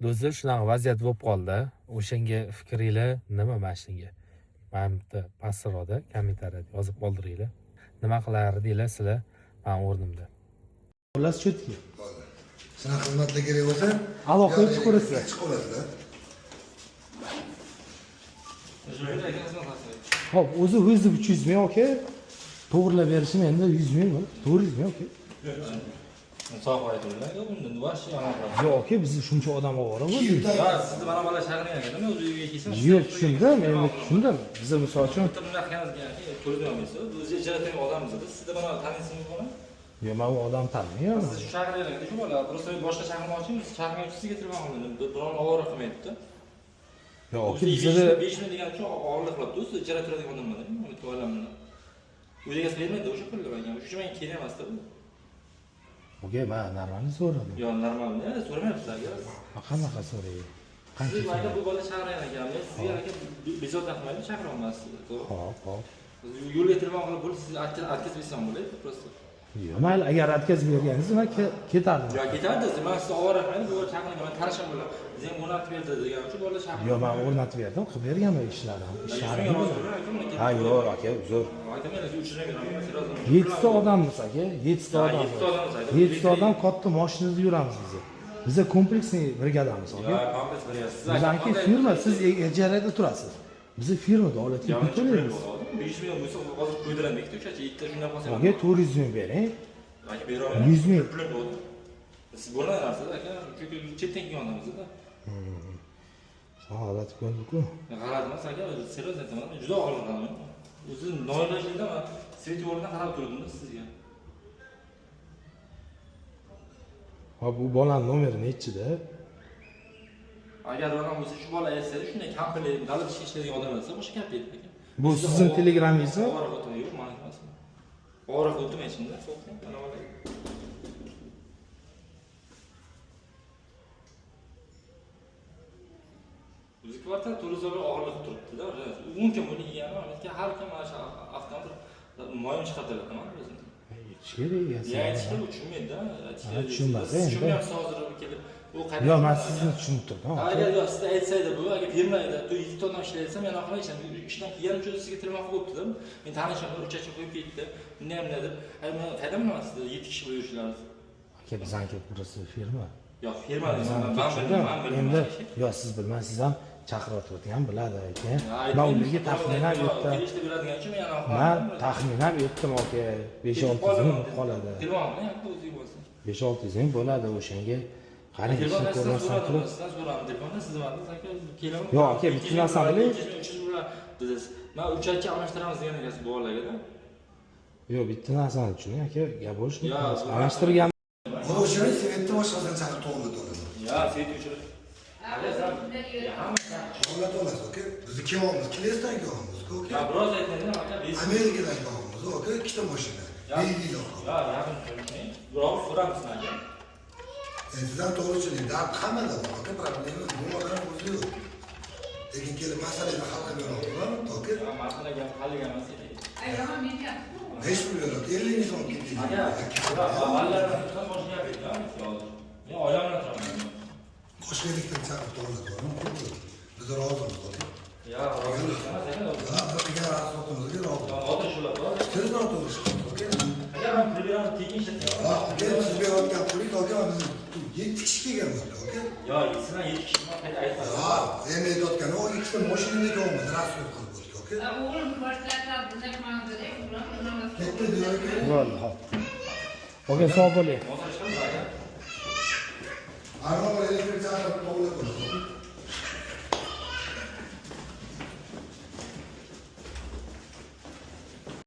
Do'stlar, shunaqa vaziyat bo'lib qoldi. O'shanga fikringlar nima mana shunga? Mana bitta pastroqda kommentariyada yozib qoldiringlar. Nima qilardinglar sizlar men o'rnimda? Xullas chutki. Shunaqa xizmatlar kerak bo'lsa, Aloqa chiqarasizlar. Chiqarasizlar. Hop, o'zi 300 ming aka. To'g'rilab berishim endi 100 ming, 400 ming aka. Musofa aytdilar-ku, bundan vashi anaqa. Yo'q aka, biz shuncha odam olamiz. Ya, sizni mana bola chaqirgan ekan, o'zi uyga kelsin. Yo'q, tushundim, endi tushundim. Biz misol uchun Bunaqa qilganingizga ko'rib olmaysiz. O'zi ijaradan odammiz. Sizda mana taniysizmi buni? yo'q, men u odam taniyman. Siz shu chaqirgan shu bola, просто boshqa chaqirmoqchimiz, chaqiruvchisiga tirmoqmiz. Biron ovora qilmayapti. Yo'q, aka, bizda bizda 5 ming degan uchun og'irlik qilibdi. O'zi ijara turadigan odamman, umid qilaman. O'ziga bermaydi, o'sha pulni bergan. Shuning uchun men kerak emasdi bu. O'gay, men normalni so'radim. Yo, normalni, so'ramayapsiz aka. Qanaqa so'raydi? Qancha Siz aka bu bola chaqirgan ekan. Men sizga aka bezovta qilmaydi, chaqira olmaysiz. To'g'ri? Hop. Yo'lga tirmoq qilib bo'lsa, siz отказ bersam bo'ladi, просто. Yo'q, mayli, agar отказ berganingiz men ketardim. Yo, ketadi, men sizni ovora qilmaydi, bu chaqirgan, men tarishim bo'ladi. Siz ham o'rnatib berdi degan uchun bola chaqirgan. Yo'q, men o'rnatib berdim, qilib berganman ishlarini. Ha, yo'q aka, uzr. Aka, men uchrayman, serozim. 7 ta odammiz aka, 7 ta odam. 7 ta odam katta mashinada yuramiz biz. Bizda kompleksniy brigadamiz aka. Yo, kompleks beryapsiz. Bizaniki firma, siz ijarada turasiz. Biz firmada holatga to'laymiz. 5 million bo'lsa, hozir qo'ydiramdik, o'shacha 7 ta shundan qolsa. Aka 400 ming bering. Aka, beraman. 100 ming. Siz bo'lmayapsiz aka, chunki chetdan kelgan odammiz-da. Holat ko'rdik-ku. G'alati emas aka, seryoz aytaman, juda og'ir qolaman. O'zi noilojlikda men svetofordan qarab turdim sizga. Ha, bu bolaning nomeri nechida? Agar ona bo'lsa, shu bola aytsa, shunday kampirlar, davlat ishida ishlaydigan odam bo'lsa, boshqa gap edi aka. Bu sizning telegramingizmi? Ovora o'tib yo'q, men emasman. Ovora o'tib aytishimda, so'qdim, ana bola. O'zi kvartal turizmga og'irlik turibdi-da, mumkin buni yegani, menga har kim mana shu avtomobil moyim chiqartiradi, mana o'zim. Kerak Ya, aytishga tushunmaydi-da. Tushunmadi endi. Tushunmayapsiz hozir kelib. Bu qayerda? Yo'q, men sizni tushuntirdim. Agar yo'q, siz aytsaydi bu, agar firmada 7 ta odam ishlaysa, men anaqa ishlayman. Ishdan kelgan uchun sizga tirmoqchi bo'libdi-da. Men tanishim, urchacha qo'yib ketdi. Bunday ham deb. Men qayerdan bilaman siz 7 kishi bo'lib yurishlaringizni? Aka, bizaniki burasi firma. Yo'q, firma Endi yo'q, siz bilmaysiz ham chaqiryotgan biladi aka. Men ularga taxminan aytdim. Kelishda beradigan uchun men anaqa. Men taxminan aytdim aka, 5-6 ming qoladi. Tirmoqni ham o'zingiz bo'lsin. 5-6 ming bo'ladi o'shanga. Qarang, ishni ko'rmasdan turib. Sizdan so'radim, telefonda siz vaqtingiz aka, kelaman. Yo'q aka, bitta narsani biling. 300 million dediz. Men 3 oycha almashtiramiz degan ekansiz bu bolaga-da. Yo'q, bitta narsani tushuning aka, gap bo'lishni almashtirgan. O'shani Svetni boshqasidan chaqirib to'g'rilab oladi. Ya, Svet uchun. To'g'rilab olasiz, aka. Bizni kelyapmiz, Kilesdan kelyapmiz, aka. Ya, biroz aytmaydi, aka. Amerikadan kelyapmiz, aka, ikkita mashina. Belgiya. Ya, yaqin ko'rishmang. Biroz so'ramiz aka. Sizdan to'g'richilik, dard hammada bor, aka, problema bu odam o'zi yo'q. Lekin kelib masalani hal qilib beryapmiz, aka. Ya, masalaga hal emas edi. Hech bir yo'q, 50 ming so'm ketdi. Aka, avvallardan boshqa gap edi, hozir. Men oyog'imdan turaman. Boshqa elektr chaqirib to'g'riladi. Biz rozimiz, aka. Ya, rozi emas ekan. Ha, bizga rasmimizga rozi. Hozir shular bor. Siz noto'g'ri chiqibsiz, aka. Agar men pullarni tekin ishlatyapman. Ha, aka, siz berayotgan pulik, aka, biz 7 kishi kelganmiz, aka. Yo, sizdan 7 kishi men qayta aytmadim. Ha, endi aytayotgan o ikkita mashinada kelyapmiz, rasm qilib o'tdik, aka. Katta diyor, aka. Bo'ldi, hop. Aka, sog' bo'ling. Hozir chiqamiz aka. Armoq